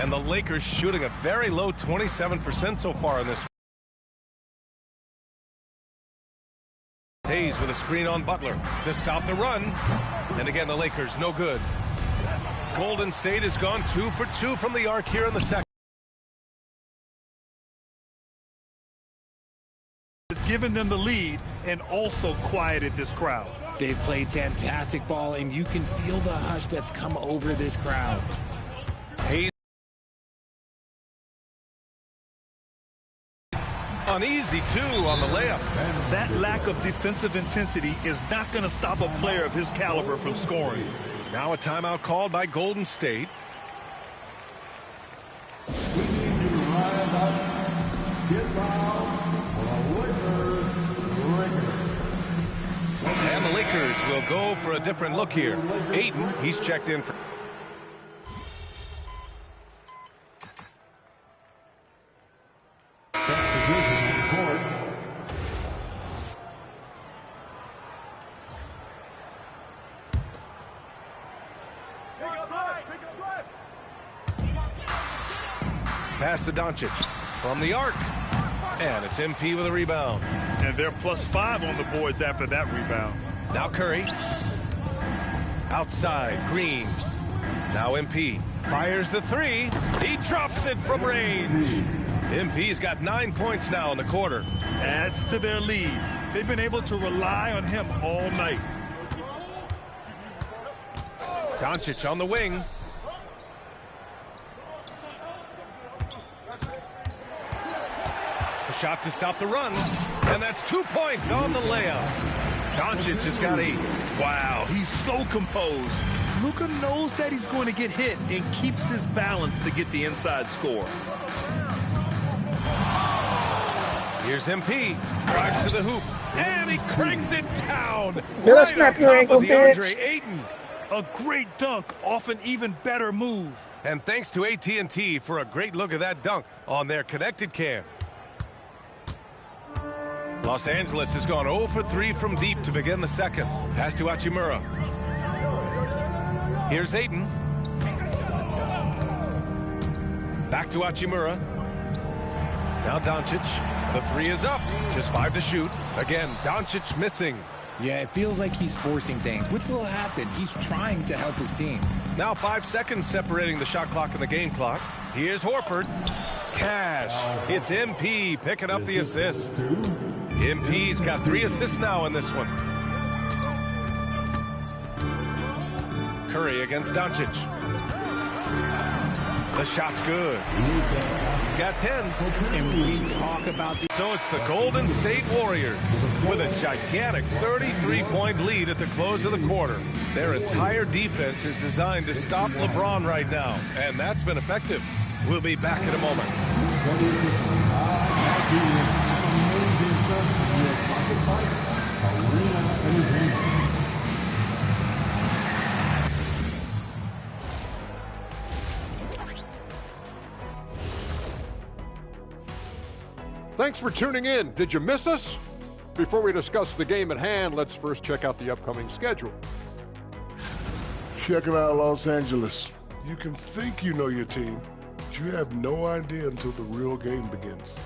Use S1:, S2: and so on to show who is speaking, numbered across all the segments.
S1: And the Lakers shooting a very low 27% so far in this. Hayes with a screen on Butler to stop the run. And again, the Lakers no good. Golden State has gone 2 for 2 from the arc here in the second.
S2: Has given them the lead and also quieted this crowd.
S3: They've played fantastic ball, and you can feel the hush that's come over this crowd.
S1: Hayes uneasy too on the layup.
S2: That lack of defensive intensity is not going to stop a player of his caliber from scoring.
S1: Now a timeout called by Golden State. And the Lakers will go for a different look here. Ayton, he's checked in for. Pass to Doncic from the arc. And it's MP with a rebound.
S2: And they're +5 on the boards after that rebound.
S1: Now Curry. Outside, Green. Now MP fires the three. He drops it from range. MP's got 9 points now in the quarter.
S2: Adds to their lead. They've been able to rely on him all night.
S1: Doncic on the wing. A shot to stop the run. And that's 2 points on the layup. Doncic has got 8.
S2: Wow, he's so composed. Luka knows that he's going to get hit and keeps his balance to get the inside score.
S1: Here's MP. Drives to the hoop. And he cranks it down.
S4: You're
S1: Right
S4: scrap
S1: on
S4: your
S1: top
S4: ankle,
S1: of DeAndre
S4: bitch.
S1: Ayton.
S2: A great dunk off an even better move.
S1: And thanks to AT&T for a great look at that dunk on their connected cam. Los Angeles has gone 0 for 3 from deep to begin the second. Pass to Hachimura. Here's Ayton. Back to Hachimura. Now Doncic. The three is up. Just 5 to shoot. Again, Doncic missing.
S3: Yeah, it feels like he's forcing things, which will happen. He's trying to help his team.
S1: Now 5 seconds separating the shot clock and the game clock. Here's Horford. Cash. It's MP picking up the assist. MP's got 3 assists now in this one. Curry against Doncic. The shot's good. He's got 10.
S3: And we talk about the...
S1: So it's the Golden State Warriors with a gigantic 33-point lead at the close of the quarter. Their entire defense is designed to stop LeBron right now, and that's been effective. We'll be back in a moment.
S5: Thanks for tuning in. Did you miss us? Before we discuss the game at hand, let's first check out the upcoming schedule.
S6: Check it out, Los Angeles. You can think you know your team, but you have no idea until the real game begins.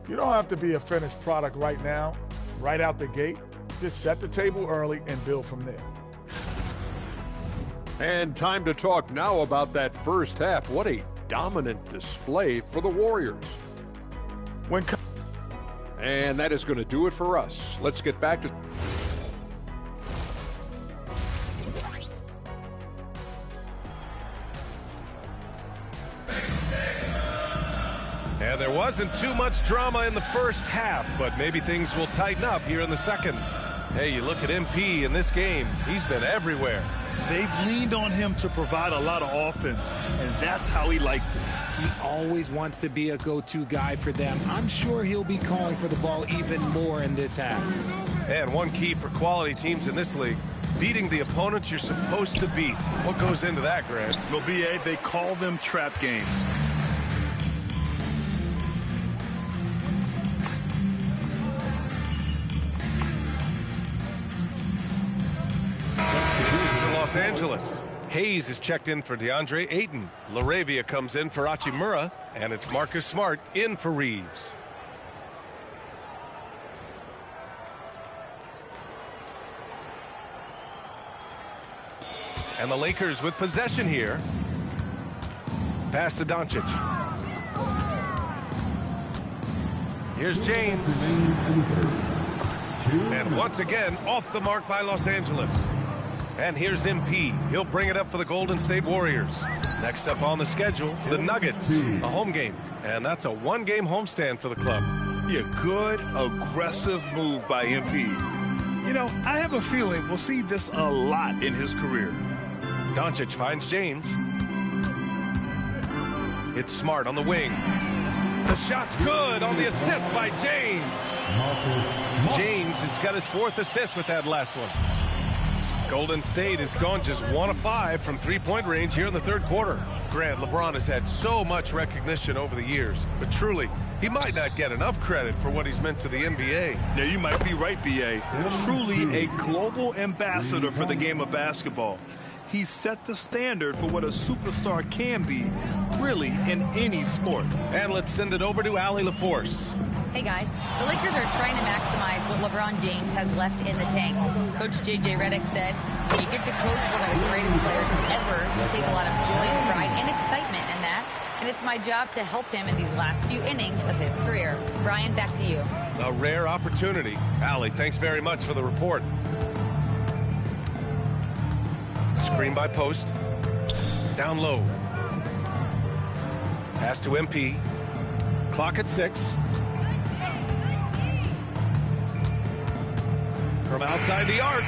S7: You don't have to be a finished product right now, right out the gate. Just set the table early and build from there.
S5: And time to talk now about that first half. What a dominant display for the Warriors. And that is going to do it for us. Let's get back to...
S1: And there wasn't too much drama in the first half, but maybe things will tighten up here in the second. Hey, you look at MP in this game, he's been everywhere.
S2: They've leaned on him to provide a lot of offense, and that's how he likes it.
S3: He always wants to be a go-to guy for them. I'm sure he'll be calling for the ball even more in this half.
S1: And one key for quality teams in this league, beating the opponents you're supposed to beat. What goes into that, Grant?
S2: Well, BA, they call them trap games.
S1: Los Angeles. Hayes is checked in for DeAndre Ayton. LaRavia comes in for Hachimura, and it's Marcus Smart in for Reeves. And the Lakers with possession here. Pass to Doncic. Here's James. And once again, off the mark by Los Angeles. And here's MP. He'll bring it up for the Golden State Warriors. Next up on the schedule, the Nuggets, a home game. And that's a one-game homestand for the club.
S2: Yeah, good, aggressive move by MP. You know, I have a feeling we'll see this a lot in his career.
S1: Doncic finds James. It's Smart on the wing. The shot's good on the assist by James. James has got his 4th assist with that last one. Golden State has gone just 1 of 5 from three-point range here in the third quarter. Grant, LeBron has had so much recognition over the years, but truly, he might not get enough credit for what he's meant to the NBA.
S2: Yeah, you might be right, B.A. Truly a global ambassador for the game of basketball. He set the standard for what a superstar can be, really, in any sport.
S1: And let's send it over to Allie LaForce.
S4: Hey guys, the Lakers are trying to maximize what LeBron James has left in the tank. Coach J.J. Redick said, when you get to coach one of the greatest players ever, you take a lot of joy, pride, and excitement in that. And it's my job to help him in these last few innings of his career. Brian, back to you.
S1: A rare opportunity. Allie, thanks very much for the report. Screen by Post. Down low. Pass to MP. Clock at 6. From outside the arc.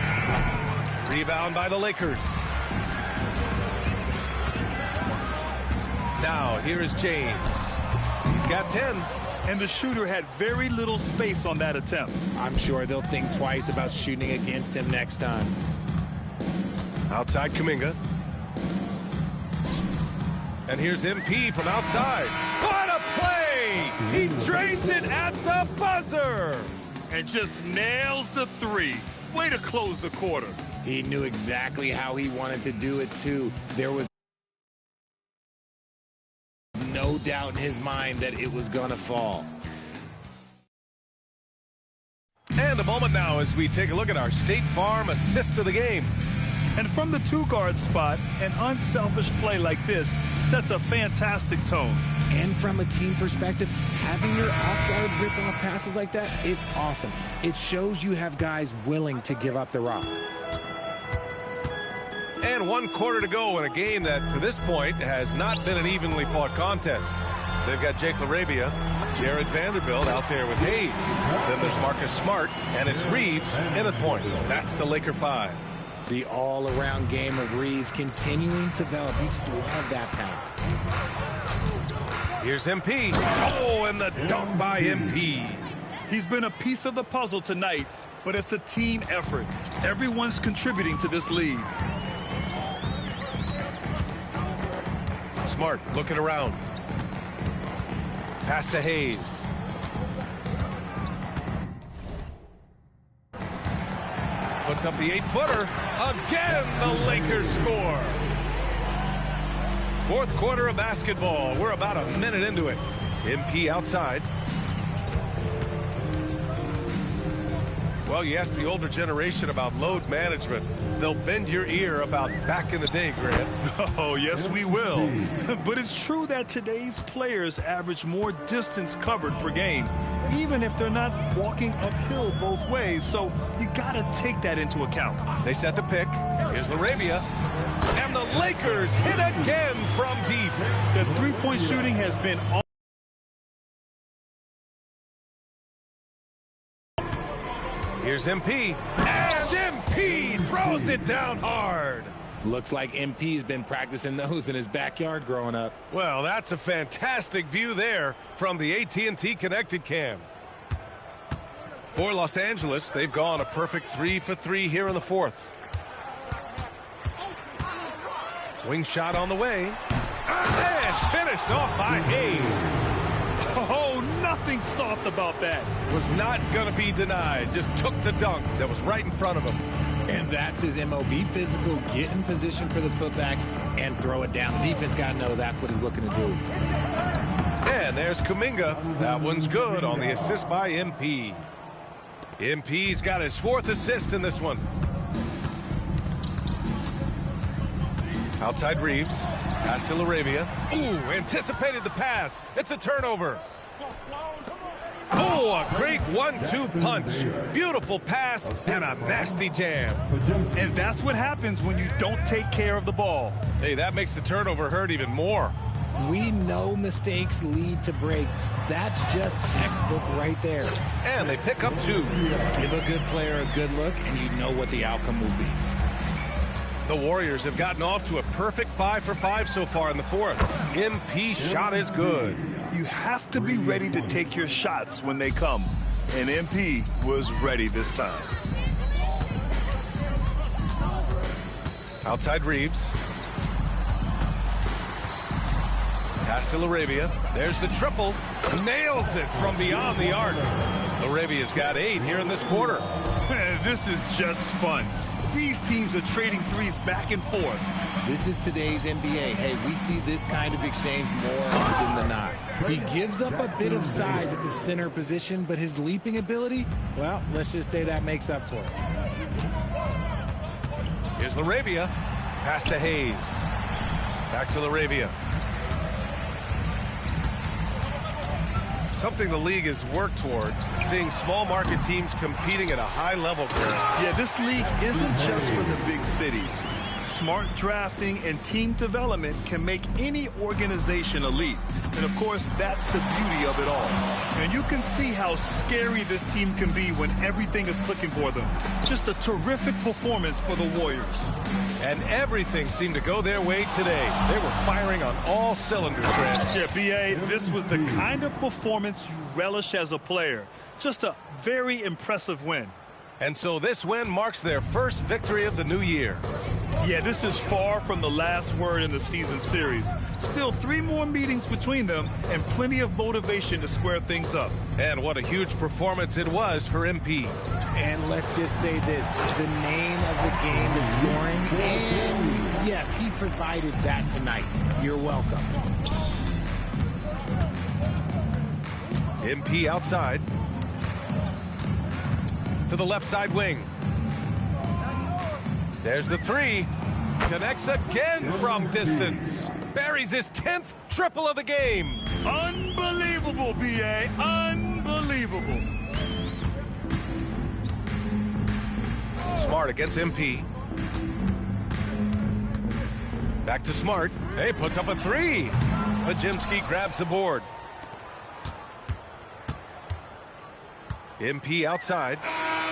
S1: Rebound by the Lakers. Now, here is James. He's got 10.
S2: And the shooter had very little space on that attempt.
S3: I'm sure they'll think twice about shooting against him next time.
S1: Outside Kuminga. And here's MP from outside. What a play! He drains it at the buzzer!
S2: And just nails the 3. Way to close the quarter.
S3: He knew exactly how he wanted to do it, too. There was no doubt in his mind that it was going to fall.
S1: And a moment now as we take a look at our State Farm assist of the game.
S2: And from the 2-guard spot, an unselfish play like this sets a fantastic tone.
S3: And from a team perspective, having your off-guard rip-off passes like that, it's awesome. It shows you have guys willing to give up the rock.
S1: And 1 quarter to go in a game that, to this point, has not been an evenly fought contest. They've got Jake LaRavia, Jared Vanderbilt out there with Hayes. Then there's Marcus Smart, and it's Reeves in at point. That's the Laker 5.
S3: The all-around game of Reeves continuing to develop. You just love that pass.
S1: Here's MP. Oh, and the dunk by MP.
S2: He's been a piece of the puzzle tonight, but it's a team effort. Everyone's contributing to this lead.
S1: Smart looking around. Pass to Hayes. Puts up the 8-footer. Again, the Lakers score. 4th quarter of basketball. We're about a minute into it. MP outside. Well, you ask the older generation about load management. They'll bend your ear about back in the day, Grant.
S2: Oh, yes, we will. But it's true that today's players average more distance covered per game, even if they're not walking uphill both ways. So you got to take that into account.
S1: They set the pick. Here's LaRavia. And the Lakers hit again from deep.
S2: The three-point shooting has been on.
S1: Here's MP. And MP throws it down hard.
S3: Looks like MP's been practicing those in his backyard growing up.
S1: Well, that's a fantastic view there from the AT&T Connected Cam. For Los Angeles, they've gone a perfect 3 for 3 here in the 4th. Wing shot on the way. And finished off by Hayes.
S2: Oh, nothing soft about that.
S1: Was not going to be denied. Just took the dunk that was right in front of him.
S3: And that's his MO. Be physical, get in position for the putback, and throw it down. The defense got to know that's what he's looking to do.
S1: And there's Kuminga. That one's good on the assist by MP. MP's got his 4th assist in this one. Outside Reeves. Pass to LaRavia. Ooh, anticipated the pass. It's a turnover. Oh, a great 1-2 punch. Beautiful pass and a nasty jam.
S2: And that's what happens when you don't take care of the ball.
S1: Hey, that makes the turnover hurt even more.
S3: We know mistakes lead to breaks. That's just textbook right there.
S1: And they pick up 2.
S3: Give a good player a good look, and you know what the outcome will be.
S1: The Warriors have gotten off to a perfect 5 for 5 so far in the 4th. MP shot is good.
S2: You have to be ready to take your shots when they come. And MP was ready this time.
S1: Outside Reeves. Pass to LaRavia. There's the triple. Nails it from beyond the arc. LaRavia's got 8 here in this quarter.
S2: This is just fun. These teams are trading threes back and forth.
S3: This is today's NBA. Hey, we see this kind of exchange more often than not. He gives up a bit of size at the center position, but his leaping ability, well, let's just say that makes up for it.
S1: Here's LaRavia. Pass to Hayes. Back to LaRavia. Something the league has worked towards, seeing small market teams competing at a high level.
S2: Yeah, this league isn't just for the big cities. Smart drafting and team development can make any organization elite. And of course, that's the beauty of it all. And you can see how scary this team can be when everything is clicking for them. Just a terrific performance for the Warriors.
S1: And everything seemed to go their way today. They were firing on all cylinders, Trent.
S2: Yeah, B.A., this was the kind of performance you relish as a player. Just a very impressive win.
S1: And so this win marks their first victory of the new year.
S2: Yeah, this is far from the last word in the season series. Still 3 more meetings between them and plenty of motivation to square things up.
S1: And what a huge performance it was for MP.
S3: And let's just say this, the name of the game is scoring, and yes, he provided that tonight. You're welcome.
S1: MP outside. To the left side wing. There's the 3. Connects again from distance. Buries his 10th triple of the game.
S2: Unbelievable, B.A. Unbelievable.
S1: Smart against MP. Back to Smart. Hey, puts up a 3. Podziemski grabs the board. MP outside.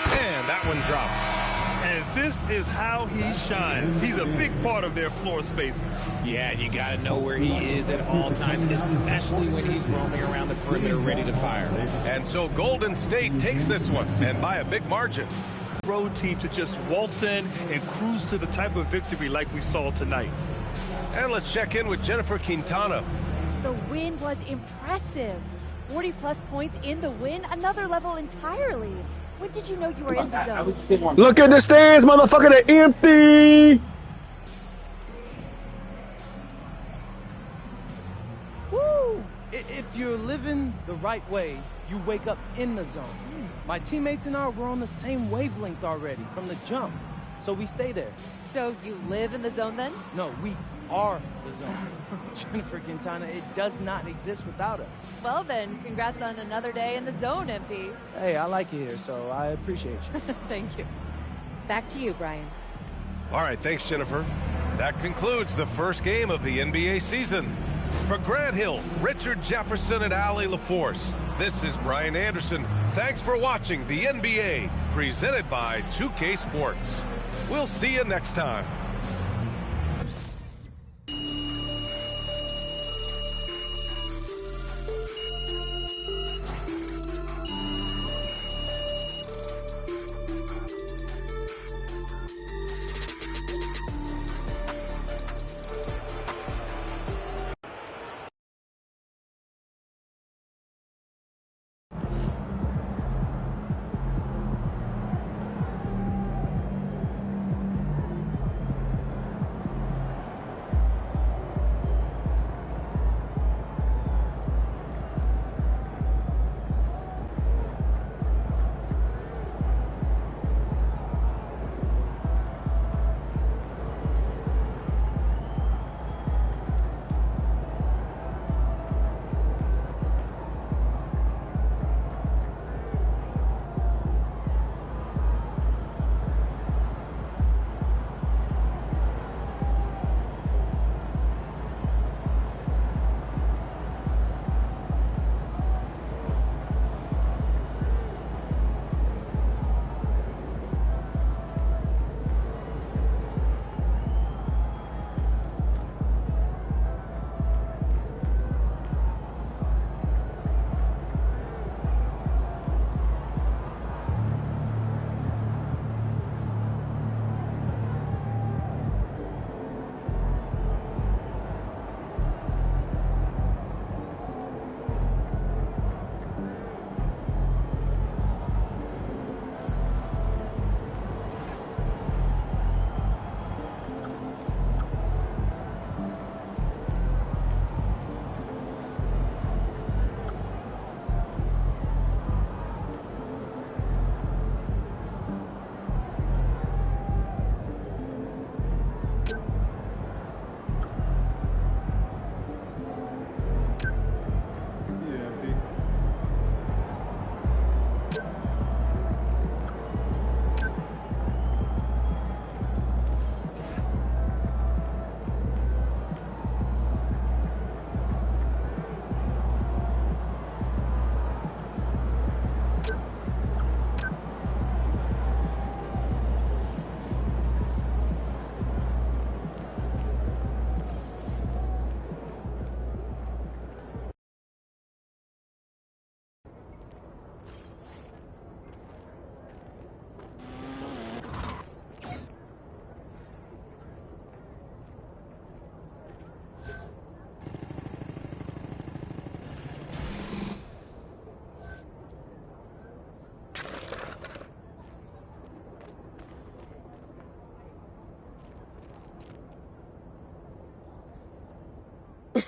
S1: And that one drops.
S2: And this is how he shines. He's a big part of their floor spacing.
S3: Yeah, you got to know where he is at all times, especially when he's roaming around the perimeter ready to fire.
S1: And so Golden State takes this one, and by a big margin.
S2: Road team to just waltz in and cruise to the type of victory like we saw tonight.
S1: And let's check in with Jennifer Quintana.
S8: The win was impressive. 40-plus points in the win, another level entirely. When did you know you were in the zone?
S9: Look at the stands, motherfucker, they're empty.
S10: Woo! If you're living the right way, you wake up in the zone. My teammates and I were on the same wavelength already from the jump, so we stay there.
S8: So you live in the zone then?
S10: No, we are the zone. Jennifer Quintana, it does not exist without us.
S8: Well then, congrats on another day in the zone, MP.
S10: Hey, I like it here, so I appreciate you.
S8: Thank you. Back to you, Brian.
S1: All right, thanks, Jennifer. That concludes the first game of the NBA season. For Grant Hill, Richard Jefferson, and Allie LaForce, this is Brian Anderson. Thanks for watching the NBA, presented by 2K Sports. We'll see you next time.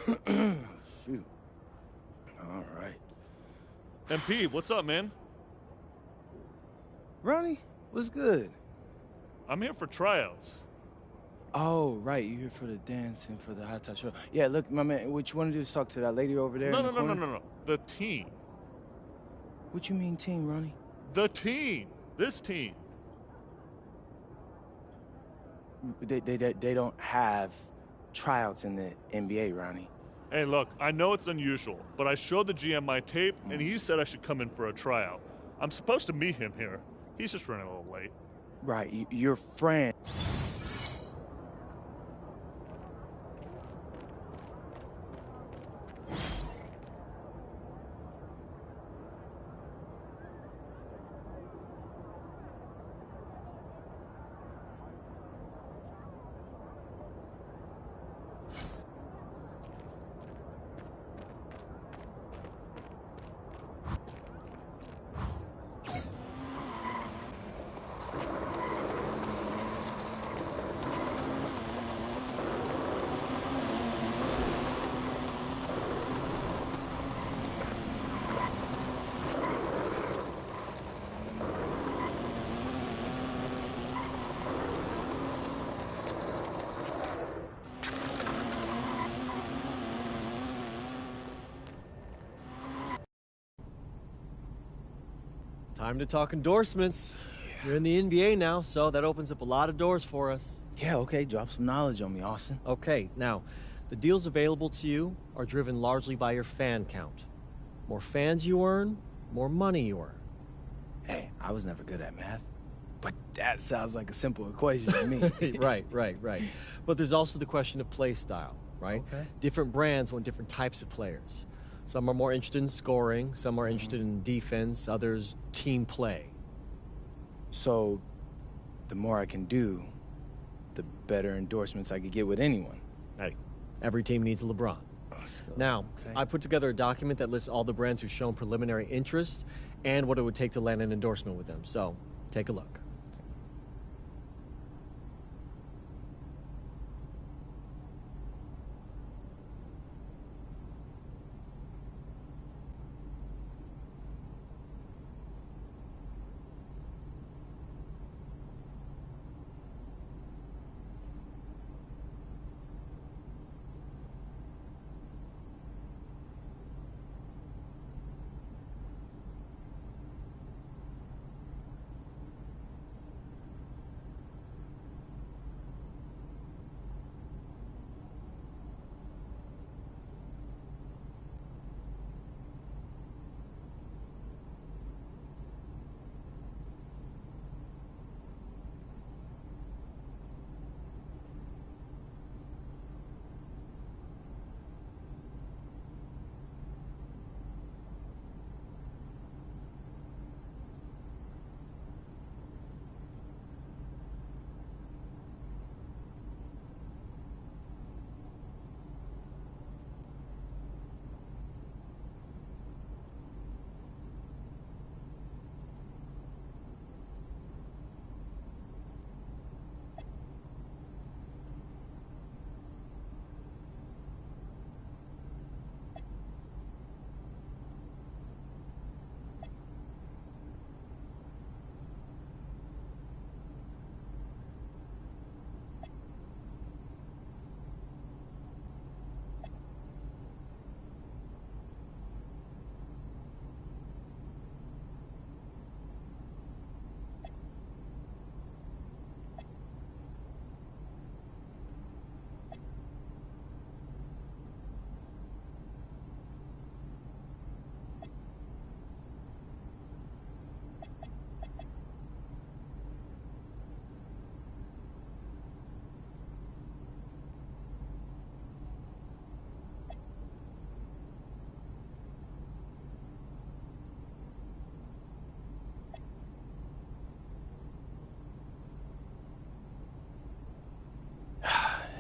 S10: Shoot. All right.
S11: MP, what's up, man?
S10: Ronnie, what's good?
S11: I'm here for tryouts.
S10: Oh, right. You here for the dance and for the hot top show. Yeah, look, my man, what you want to do is talk to that lady over there in the corner?
S11: No. The team.
S10: What you mean team, Ronnie?
S11: The team. This team.
S10: They don't have tryouts in the NBA, Ronnie.
S11: Hey, look, I know it's unusual, but I showed the GM my tape, and he said I should come in for a tryout. I'm supposed to meet him here. He's just running a little late.
S10: Right, your friend.
S12: Time to talk endorsements. Yeah. You're in the NBA now, so that opens up a lot of doors for us.
S10: Yeah, okay, drop some knowledge on me, Austin.
S12: Okay, now, the deals available to you are driven largely by your fan count. More fans you earn, more money you earn.
S10: Hey, I was never good at math, but that sounds like a simple equation to me.
S12: Right. But there's also the question of play style, right?
S10: Okay.
S12: Different brands want different types of players. Some are more interested in scoring, some are interested in defense, others team play.
S10: So, the more I can do, the better endorsements I could get with anyone.
S12: Hey, every team needs a LeBron. Now, okay. I put together a document that lists all the brands who've shown preliminary interest and what it would take to land an endorsement with them. So, take a look.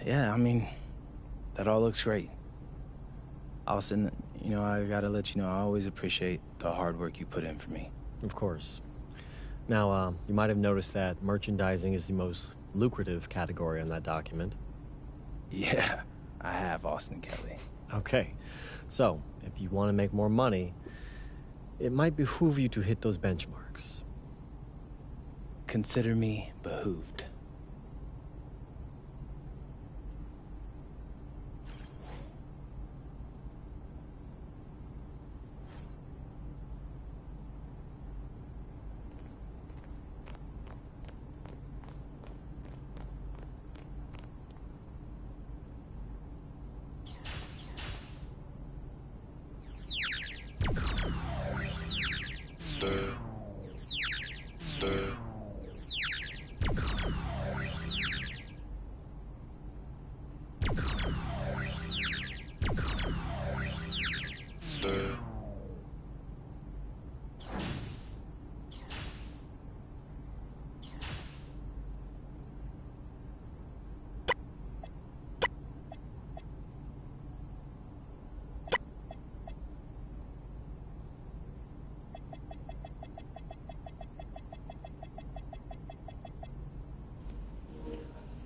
S10: Yeah, I mean, that all looks great. Austin, I gotta let you know, I always appreciate the hard work you put in for me.
S12: Of course. Now, you might have noticed that merchandising is the most lucrative category on that document.
S10: Yeah, I have, Austin Kelly.
S12: Okay, so if you want to make more money, it might behoove you to hit those benchmarks.
S10: Consider me behooved.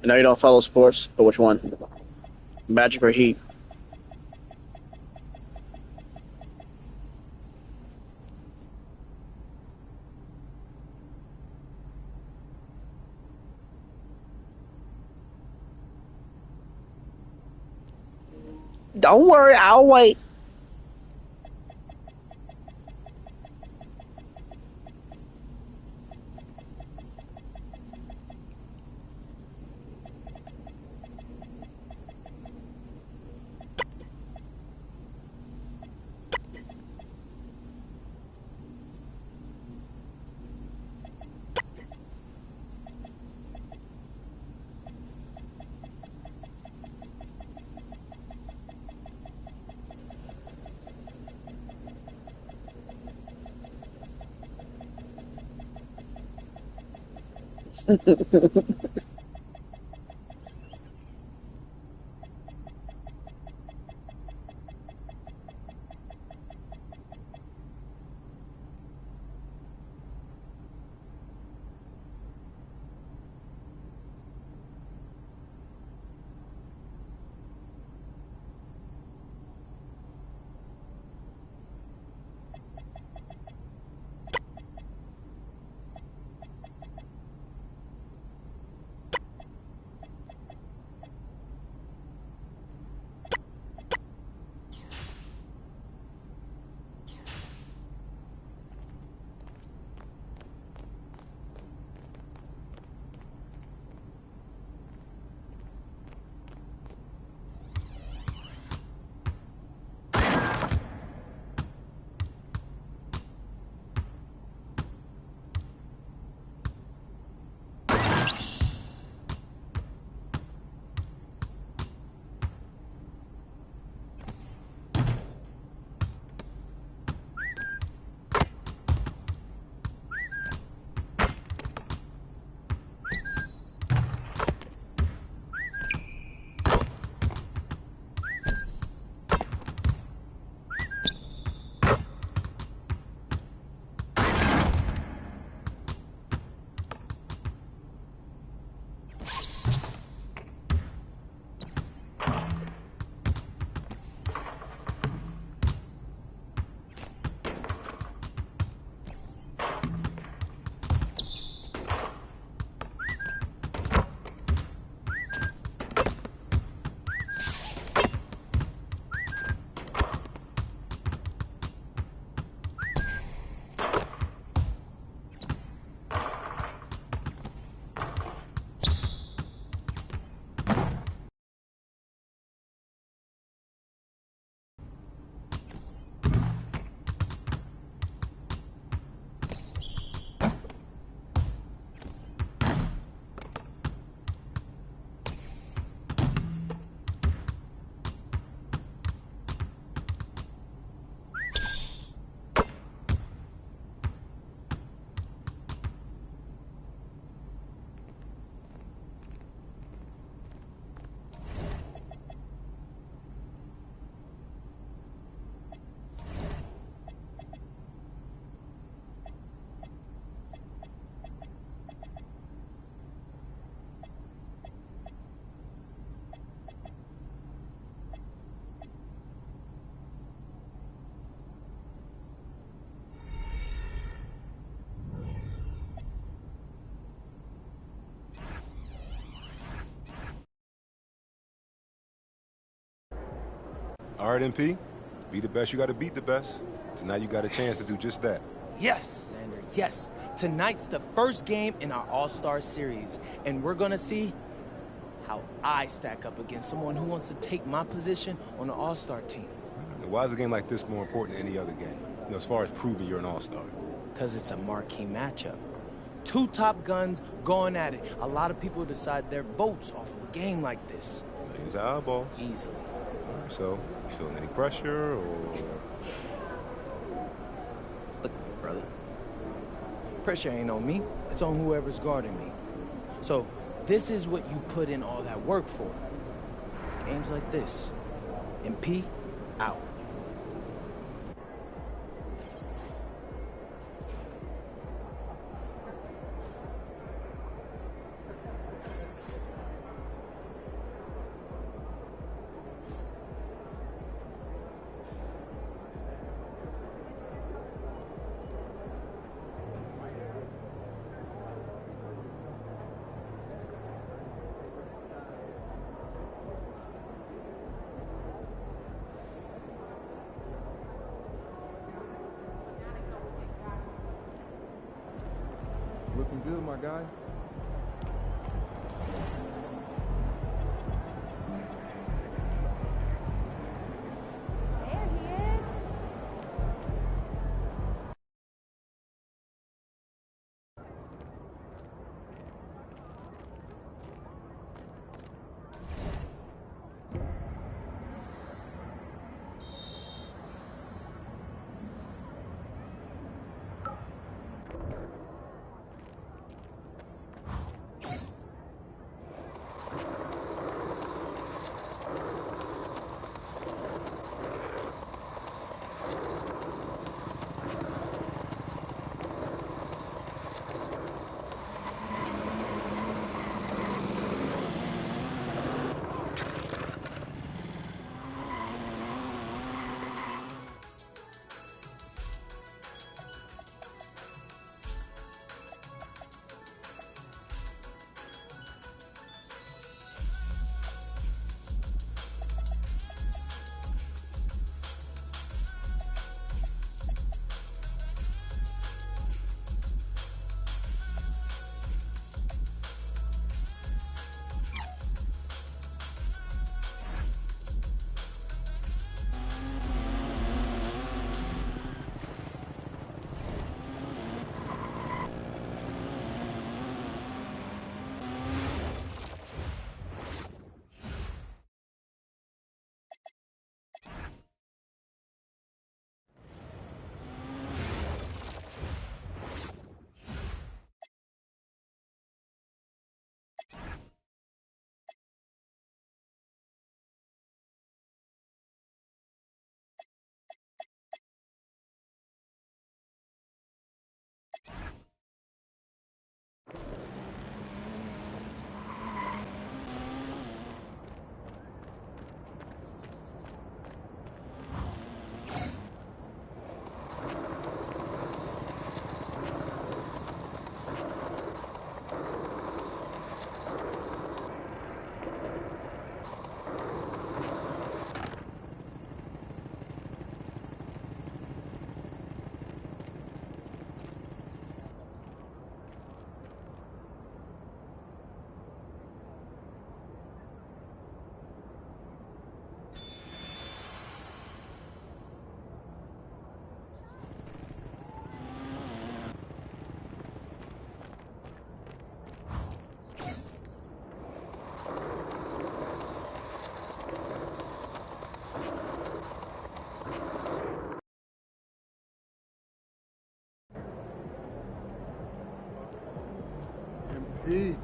S9: I know you don't follow sports, but which one? Magic or Heat? Don't worry, I'll wait.
S13: All right, MP. Be the best, you got to beat the best. Tonight you got a chance to do just that.
S10: Yes, Xander, yes. Tonight's the first game in our All-Star Series, and we're going to see how I stack up against someone who wants to take my position on the All-Star team.
S13: Why is a game like this more important than any other game? You know, as far as proving you're an All-Star.
S10: Because it's a marquee matchup. Two top guns going at it. A lot of people decide their votes off of a game like this.
S13: Millions of eyeballs.
S10: Easily.
S13: All right, so, you feeling any pressure, or...?
S10: Look, brother. Pressure ain't on me. It's on whoever's guarding me. So, this is what you put in all that work for. Games like this. MP, out.
S14: Looking good, my guy.
S8: There he is.
S14: MP.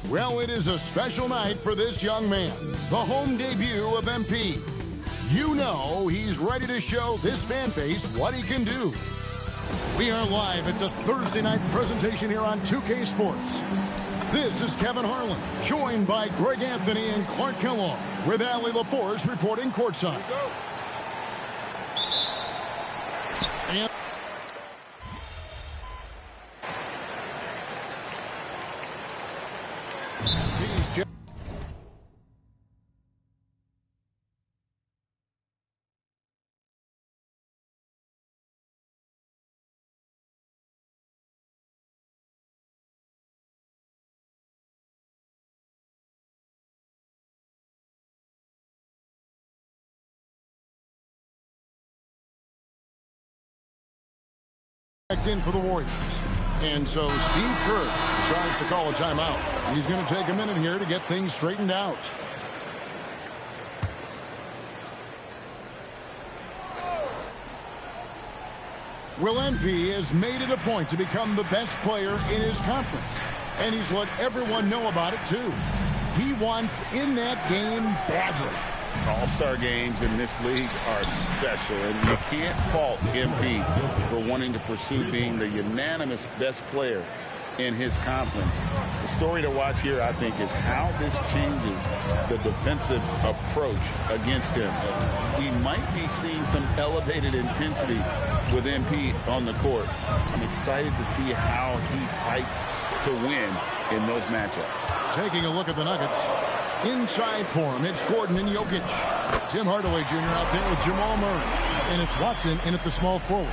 S14: Well, it is a special night for this young man, the home debut of MP. You know he's ready to show this fan base what he can do. We are live. It's a Thursday night presentation here on 2K Sports. This is Kevin Harlan, joined by Greg Anthony and Clark Kellogg, with Allie LaForce reporting courtside. And in for the Warriors. And so Steve Kerr tries to call a timeout. He's going to take a minute here to get things straightened out. Will MP has made it a point to become the best player in his conference. And he's let everyone know about it, too. He wants in that game badly.
S15: All-star games in this league are special, and you can't fault MP for wanting to pursue being the unanimous best player in his conference. The story to watch here, I think, is how this changes the defensive approach against him. We might be seeing some elevated intensity with MP on the court. I'm excited to see how he fights to win in those matchups.
S14: Taking a look at the Nuggets. Inside for him, it's Gordon and Jokic. Tim Hardaway Jr. out there with Jamal Murray. And it's Watson in at the small forward.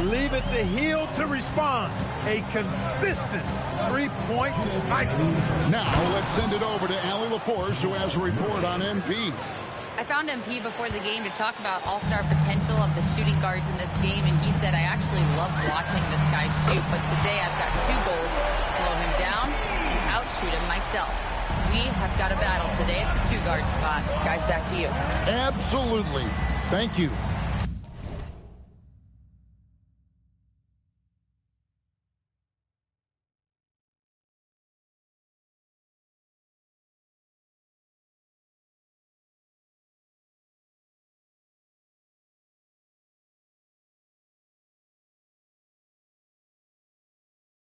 S16: Leave it to Hield to respond. A consistent three-point sniper.
S14: Now let's send it over to Allie LaForce, who has a report on MP.
S4: I found MP before the game to talk about all-star potential of the shooting guards in this game, and he said, I actually love watching this guy shoot, but today I've got 2 goals, slow him down and outshoot him myself. We have got a battle today at the 2-guard spot. Guys, back to you.
S14: Absolutely. Thank you.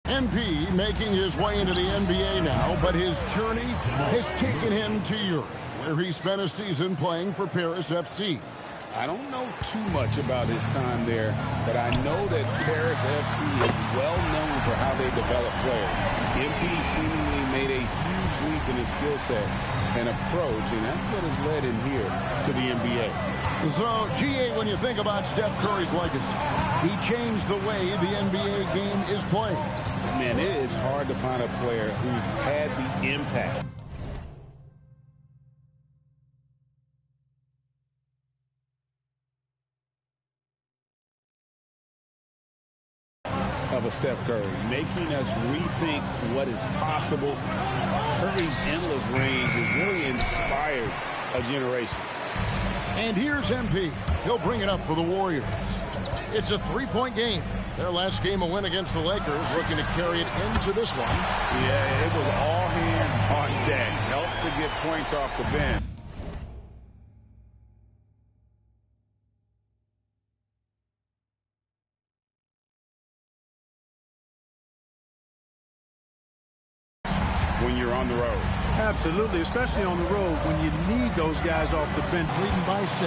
S14: MP making his way into the NBA now, but his journey has taken him to Europe, where he spent a season playing for Paris FC.
S15: I don't know too much about his time there, but I know that Paris FC is well known for how they develop players. MP seemingly made a huge leap in his skill set and approach, and that's what has led him here to the NBA.
S14: So, GA, when you think about Steph Curry's legacy, he changed the way the NBA game is played.
S15: Man, it is hard to find a player who's had the impact of a Steph Curry, making us rethink what is possible. Curry's endless range has really inspired a generation.
S14: And here's MP. He'll bring it up for the Warriors. It's a 3-point game. Their last game, a win against the Lakers, looking to carry it into this one.
S15: Yeah, it was all hands on deck. Helps to get points off the bench. When you're on the road.
S16: Absolutely, especially on the road when you need those guys off the bench.
S14: Leading by 6.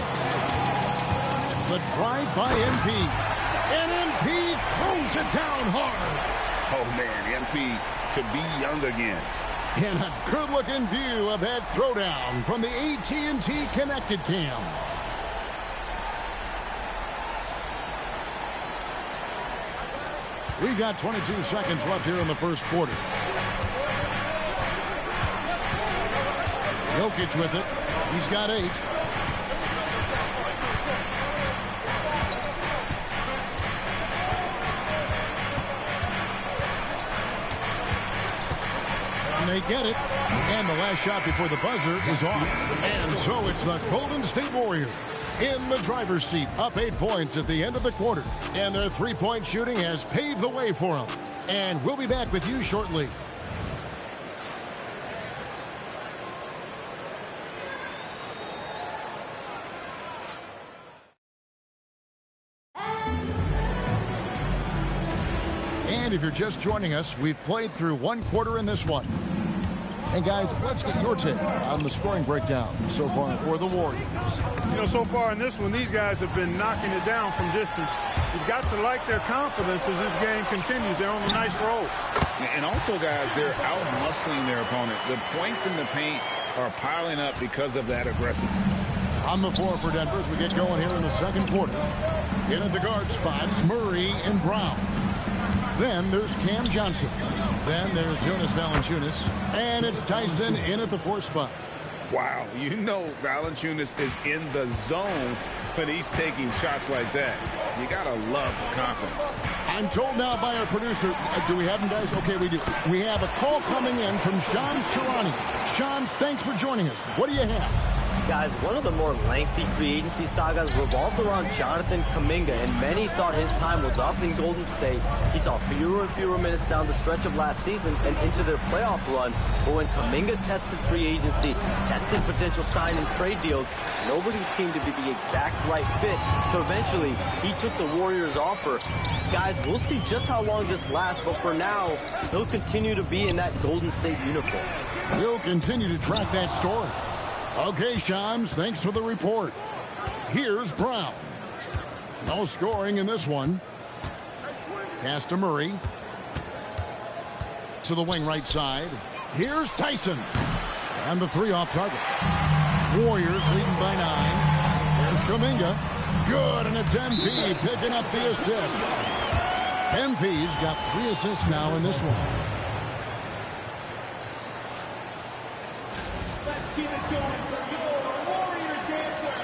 S14: The drive by MP. And MP throws it down hard.
S15: Oh, man, MP to be young again.
S14: And a good-looking view of that throwdown from the AT&T Connected Cam. We've got 22 seconds left here in the first quarter. Jokic with it. He's got 8. And they get it. And the last shot before the buzzer is off. And so it's the Golden State Warriors in the driver's seat, up 8 points at the end of the quarter. And their 3-point shooting has paved the way for them. And we'll be back with you shortly. And if you're just joining us, we've played through one quarter in this one. And guys, let's get your take on the scoring breakdown so far for the Warriors.
S17: You know, so far in this one, these guys have been knocking it down from distance. You've got to like their confidence as this game continues. They're on a nice roll.
S15: And also, guys, they're out-muscling their opponent. The points in the paint are piling up because of that aggressiveness.
S14: On the floor for Denver as we get going here in the second quarter. In at the guard spots, Murray and Brown. Then there's Cam Johnson. Then there's Jonas Valanciunas. And it's Tyson in at the 4 spot.
S15: Wow, you know Valanciunas is in the zone when he's taking shots like that. You got to love the confidence.
S14: I'm told now by our producer, do we have him, guys? Okay, we do. We have a call coming in from Shams Charania. Shams, thanks for joining us. What do you have?
S18: Guys, one of the more lengthy free agency sagas revolved around Jonathan Kuminga, and many thought his time was up in Golden State. He saw fewer and fewer minutes down the stretch of last season and into their playoff run. But when Kuminga tested free agency, tested potential sign and trade deals, nobody seemed to be the exact right fit. So eventually, he took the Warriors' offer. Guys, we'll see just how long this lasts, but for now, he'll continue to be in that Golden State uniform.
S14: We'll continue to track that story. Okay, Shams, thanks for the report. Here's Brown. No scoring in this one. Pass to Murray. To the wing right side. Here's Tyson. And the 3 off target. Warriors leading by 9. Here's Kuminga. Good, and it's MP picking up the assist. MP's got 3 assists now in this one.
S19: Let's keep it going for your Warriors dancer.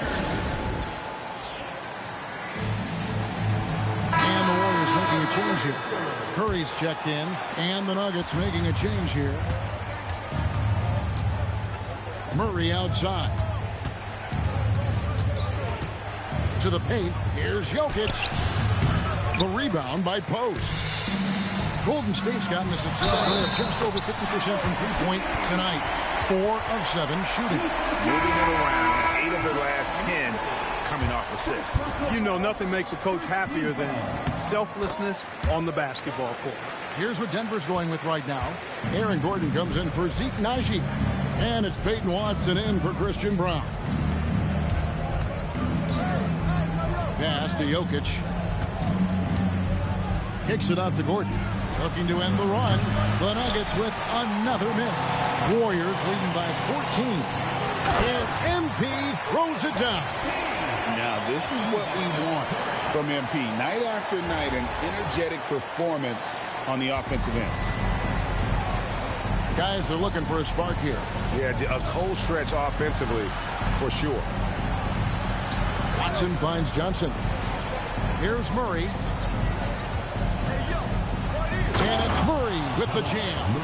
S14: And the Warriors making a change here. Curry's checked in, and the Nuggets making a change here. Murray outside. To the paint. Here's Jokic. The rebound by Post. Golden State's gotten a success rate of just over 50% from three-point tonight. 4 of 7 shooting.
S15: Moving it around, 8 of the last 10 coming off assists.
S17: You know, nothing makes a coach happier than selflessness on the basketball court.
S14: Here's what Denver's going with right now. Aaron Gordon comes in for Zeke Naji. And it's Peyton Watson in for Christian Brown. Pass to Jokic. Kicks it out to Gordon. Looking to end the run. The Nuggets with another miss. Warriors leading by 14. And MP throws it down.
S15: Now, this is what we want from MP. Night after night, an energetic performance on the offensive end.
S14: Guys are looking for a spark here.
S15: Yeah, a cold stretch offensively, for sure.
S14: Watson finds Johnson. Here's Murray. And it's Murray with the jam.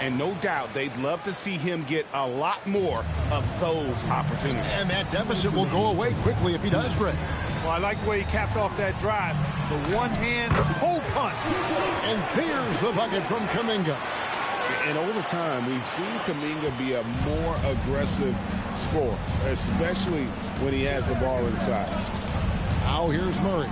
S15: And no doubt they'd love to see him get a lot more of those opportunities.
S14: And that deficit will go away quickly if he does, Greg.
S17: Well, I like the way he capped off that drive. The one-hand hole punch.
S14: And there's the bucket from Kuminga.
S15: And over time, we've seen Kuminga be a more aggressive scorer, especially when he has the ball inside.
S14: Now here's Murray.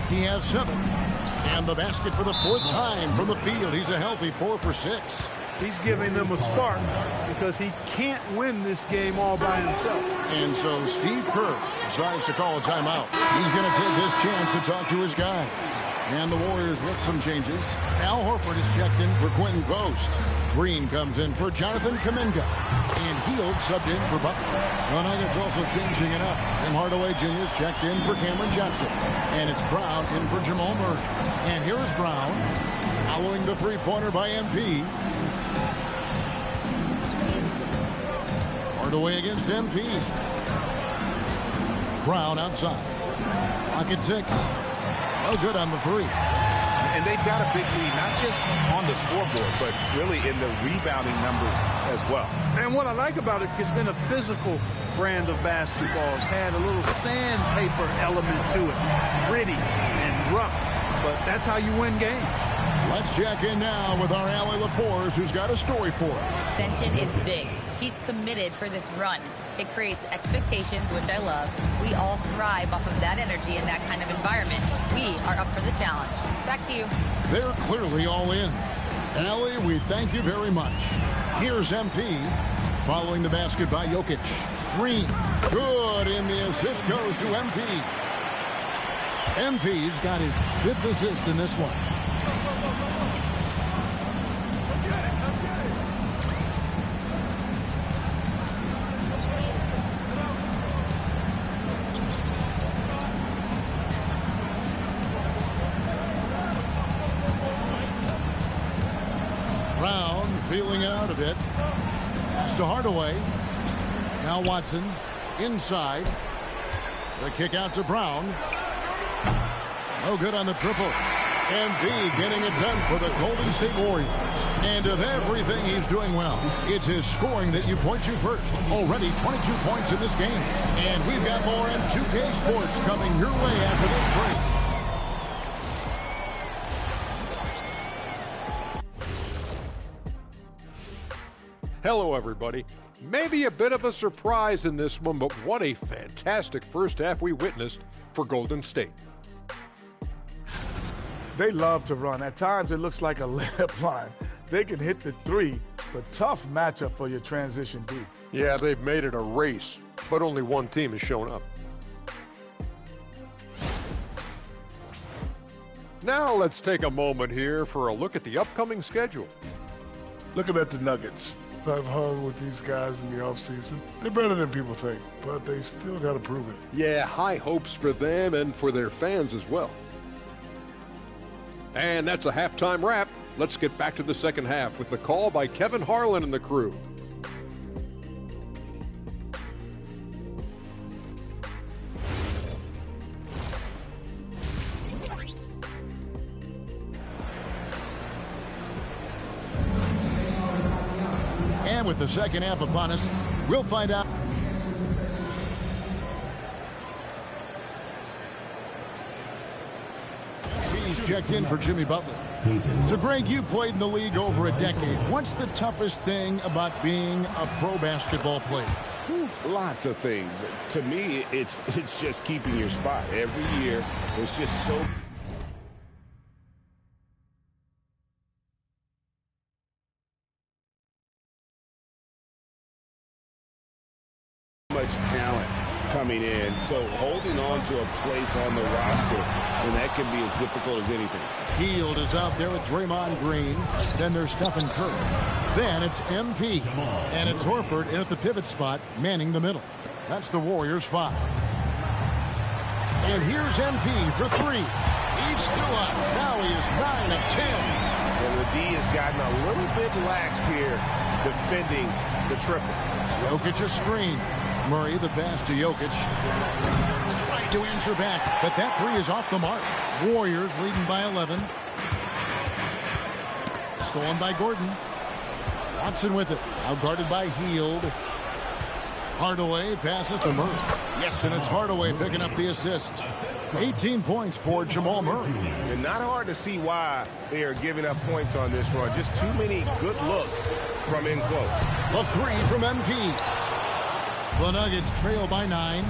S14: He has 7. And the basket for the 4th time from the field. He's a healthy 4 for 6.
S17: He's giving them a spark because he can't win this game all by himself.
S14: And so Steve Kerr decides to call a timeout. He's going to take this chance to talk to his guys. And the Warriors with some changes. Al Horford is checked in for Quentin Post. Green comes in for Jonathan Kuminga. And Hield subbed in for Butler. The Nuggets also changing it up. Tim Hardaway Jr. is checked in for Cameron Johnson. And it's Brown in for Jamal Murray. And here is Brown following the three-pointer by MP. Hardaway against MP. Brown outside. Clock at 6. Oh, good on the 3.
S15: And they've got a big lead, not just on the scoreboard, but really in the rebounding numbers as well.
S17: And what I like about it, it's been a physical brand of basketball. It's had a little sandpaper element to it. Gritty and rough, but that's how you win games.
S14: Let's check in now with our Allie LaForce, who's got a story for us.
S4: Ascension is big. He's committed for this run. It creates expectations, which I love. We all thrive off of that energy and that kind of environment. We are up for the challenge. Back to you.
S14: They're clearly all in. Allie, we thank you very much. Here's MP following the basket by Jokic. Green, good, and the assist goes to MP. MP's got his 5th assist in this one. Brown feeling it out a bit. Pass to Hardaway. Now Watson inside. The kick out to Brown. No good on the triple. MB getting it done for the Golden State Warriors. And of everything he's doing well, it's his scoring that you point to first. Already 22 points in this game. And we've got more M2K Sports coming your way after this break.
S5: Hello, everybody. Maybe a bit of a surprise in this one, but what a fantastic first half we witnessed for Golden State.
S7: They love to run. At times, it looks like a layup line. They can hit the three, but tough matchup for your transition D.
S5: Yeah, they've made it a race, but only one team has shown up. Now let's take a moment here for a look at the upcoming schedule.
S6: Looking at the Nuggets, I've hung with these guys in the offseason. They're better than people think, but they still got to prove it.
S5: Yeah, high hopes for them and for their fans as well. And that's a halftime wrap. Let's get back to the second half with the call by Kevin Harlan and the crew.
S14: And with the second half upon us, we'll find out. He's checked in for Jimmy Butler. So, Greg, you played in the league over a decade. What's the toughest thing about being a pro basketball player?
S15: Lots of things. To me, it's just keeping your spot. Every year, it's just so much talent coming in, so holding on to a place on the roster, and that can be as difficult as anything.
S14: Hield is out there with Draymond Green. Then there's Stephen Curry. Then it's MP. And it's Horford in at the pivot spot, manning the middle. That's the Warriors' 5. And here's MP for 3. He's still up. Now he is 9 of 10.
S20: Well, the D has gotten a little bit laxed here defending the triple.
S14: Jokic a screen. Murray the pass to Jokic. Tried to answer back, but that 3 is off the mark. Warriors leading by 11. Stolen by Gordon. Watson with it. Out guarded by Hield. Hardaway passes to Murray. Yes, and it's Hardaway picking up the assist. 18 points for Jamal Murray.
S20: And not hard to see why they are giving up points on this run. Just too many good looks from in close.
S14: The 3 from MP. The Nuggets trail by 9.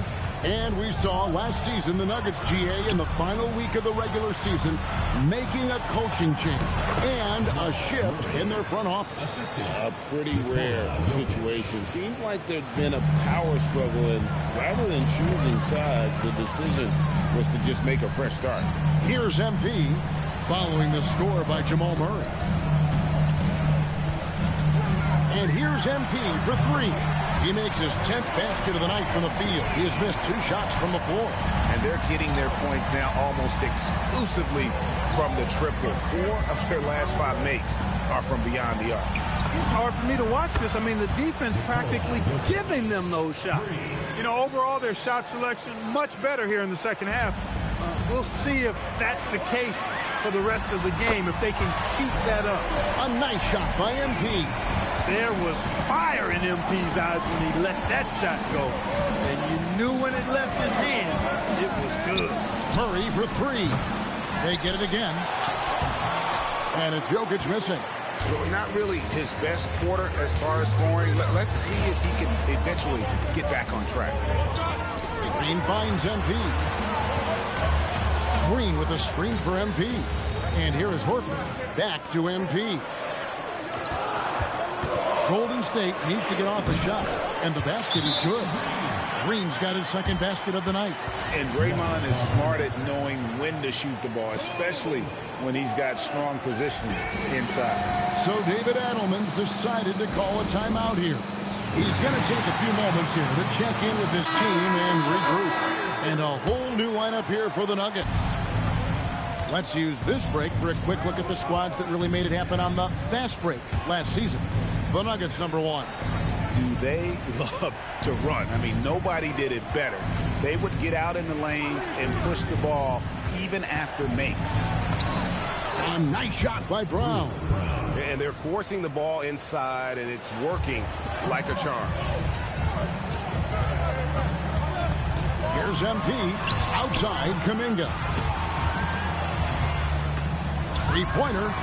S14: And we saw last season the Nuggets GA in the final week of the regular season making a coaching change and a shift in their front office.
S15: A pretty rare situation. Seemed like there'd been a power struggle, and rather than choosing sides, the decision was to just make a fresh start.
S14: Here's MP following the score by Jamal Murray. And here's MP for 3. He makes his 10th basket of the night from the field. He has missed 2 shots from the floor.
S20: And they're getting their points now almost exclusively from the triple. 4 of their last 5 makes are from beyond the arc.
S17: It's hard for me to watch this. I mean, the defense practically giving them those shots. You know, overall, their shot selection much better here in the second half. We'll see if that's the case for the rest of the game, if they can keep that up.
S14: A nice shot by MP.
S17: There was fire in MP's eyes when he let that shot go. And you knew when it left his hands, it was good.
S14: Murray for 3. They get it again. And it's Jokic missing.
S20: Not really his best quarter as far as scoring. Let's see if he can eventually get back on track.
S14: Green finds MP. Green with a screen for MP. And here is Horford. Back to MP. Golden State needs to get off a shot. And the basket is good. Green's got his second basket of the night.
S20: And Draymond is smart at knowing when to shoot the ball, especially when he's got strong positions inside.
S14: So David Adelman's decided to call a timeout here. He's going to take a few moments here to check in with his team and regroup. And a whole new lineup here for the Nuggets. Let's use this break for a quick look at the squads that really made it happen on the fast break last season. The Nuggets, number 1.
S20: Do they love to run? I mean, nobody did it better. They would get out in the lanes and push the ball even after makes.
S14: A nice shot by Brown.
S13: And they're forcing the ball inside, and it's working like a charm.
S14: Here's MP. Outside, Kuminga. Three-pointer.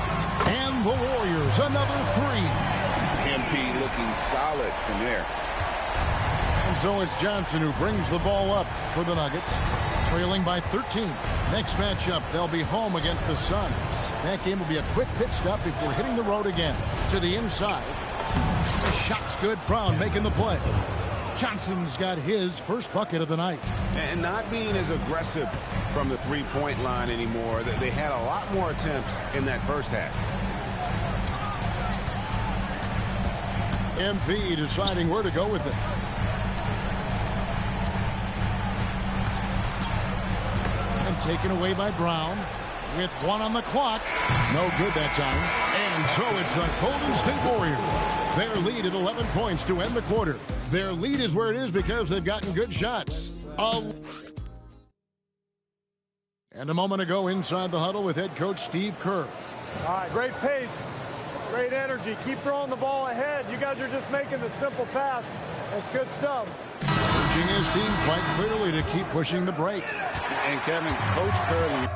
S14: And the Warriors, another 3.
S20: MP looking solid from there.
S14: And so it's Johnson who brings the ball up for the Nuggets, trailing by 13. Next matchup, they'll be home against the Suns. That game will be a quick pit stop before hitting the road again. To the inside. The shot's good. Brown making the play. Johnson's got his first bucket of the night.
S13: And not being as aggressive from the three-point line anymore. They had a lot more attempts in that first half.
S14: MP deciding where to go with it. And taken away by Brown with 1 on the clock. No good that time. And so it's the Golden State Warriors. Their lead at 11 points to end the quarter. Their lead is where it is because they've gotten good shots. And a moment ago inside the huddle with head coach Steve Kerr.
S21: All right, great pace. Great energy. Keep throwing the ball ahead. You guys are just making the simple pass. That's good stuff.
S14: Urging his team quite clearly to keep pushing the break.
S20: And Kevin, Coach Curley.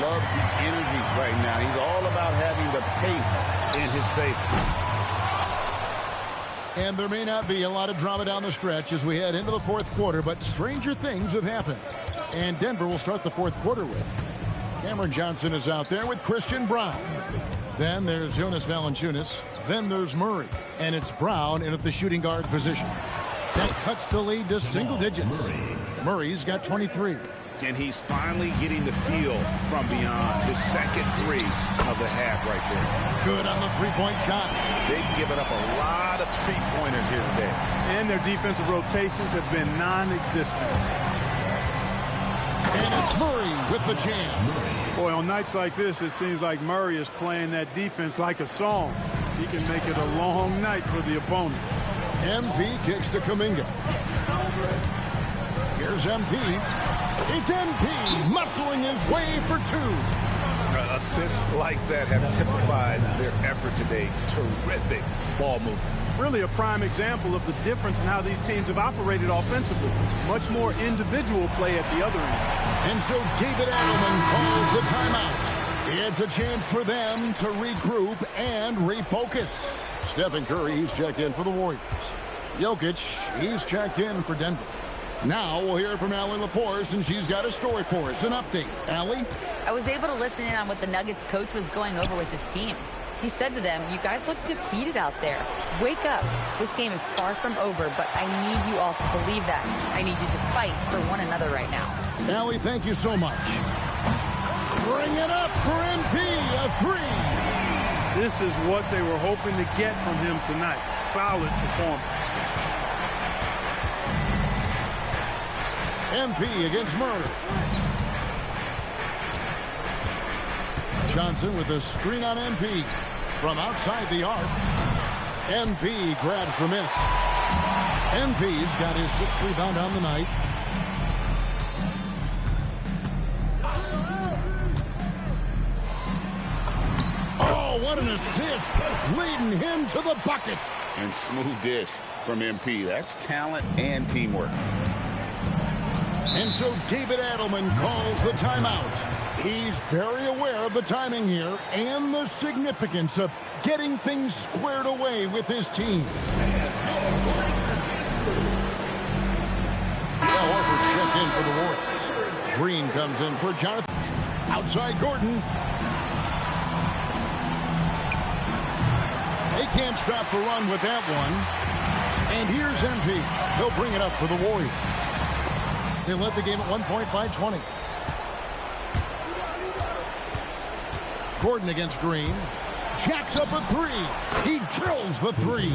S20: Loves the energy right now. He's all about having the pace in his favor.
S14: And there may not be a lot of drama down the stretch as we head into the fourth quarter, but stranger things have happened. And Denver will start the fourth quarter with Cameron Johnson is out there with Christian Brown. Then there's Jonas Valanciunas. Then there's Murray. And it's Brown in at the shooting guard position. That cuts the lead to single digits. Murray's got 23.
S20: And he's finally getting the feel from beyond. His second 3 of the half right there.
S14: Good on the three-point shot.
S20: They've given up a lot of three-pointers here today.
S17: And their defensive rotations have been non-existent.
S14: And it's Murray with the jam.
S17: Boy, on nights like this, it seems like Murray is playing that defense like a song. He can make it a long night for the opponent.
S14: MP kicks to Kuminga. Here's MP. It's MP muscling his way for 2.
S20: Assists like that have typified their effort today. Terrific ball movement.
S17: Really a prime example of the difference in how these teams have operated offensively. Much more individual play at the other end.
S14: And so David Adelman calls the timeout. It's a chance for them to regroup and refocus. Stephen Curry, he's checked in for the Warriors. Jokic, he's checked in for Denver. Now we'll hear from Allie LaForce, and she's got a story for us, an update. Allie?
S4: I was able to listen in on what the Nuggets coach was going over with his team. He said to them, you guys look defeated out there. Wake up. This game is far from over, but I need you all to believe that. I need you to fight for one another right now.
S14: Allie, thank you so much. Bring it up for MP, a 3.
S16: This is what they were hoping to get from him tonight. Solid performance.
S14: MP against Murray. Johnson with a screen on MP. From outside the arc, MP grabs the miss. MP's got his 6th rebound on the night. Oh, what an assist, leading him to the bucket.
S15: And smooth dish from MP. That's talent and teamwork.
S14: And so David Adelman calls the timeout. He's very aware of the timing here and the significance of getting things squared away with his team. Al Horford's checked in for the Warriors. Green comes in for Jonathan. Outside Gordon. They can't stop the run with that one. And here's MP. He'll bring it up for the Warriors. They led the game at 1 point by 20. Gordon against Green. Jacks up a 3. He drills the 3.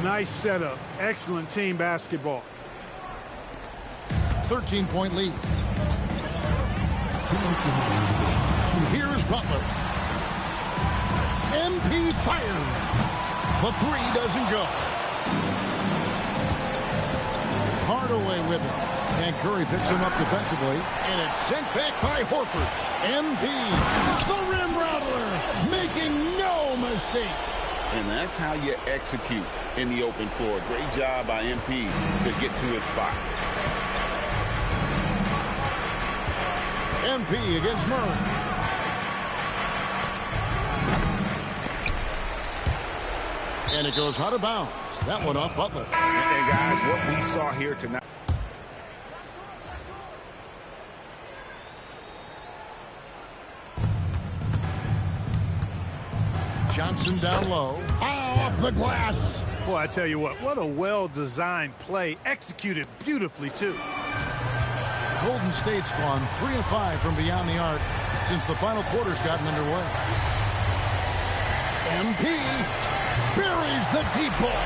S16: Nice setup. Excellent team basketball.
S14: 13-point lead. Here's Butler. MP fires. The 3 doesn't go. Hardaway with it. And Curry picks him up defensively. And it's sent back by Horford. MP, the rim rattler, making no mistake.
S15: And that's how you execute in the open floor. Great job by MP to get to his spot.
S14: MP against Murray. And it goes out of bounds. That one off Butler.
S15: And guys, what we saw here tonight.
S14: Johnson down low. Off the glass.
S16: Boy, I tell you what a well-designed play. Executed beautifully, too.
S14: Golden State's gone 3 of 5 from beyond the arc since the final quarter's gotten underway. MP buries the deep ball.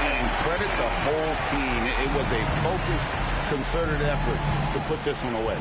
S15: And credit the whole team. It was a focused, concerted effort to put this one away.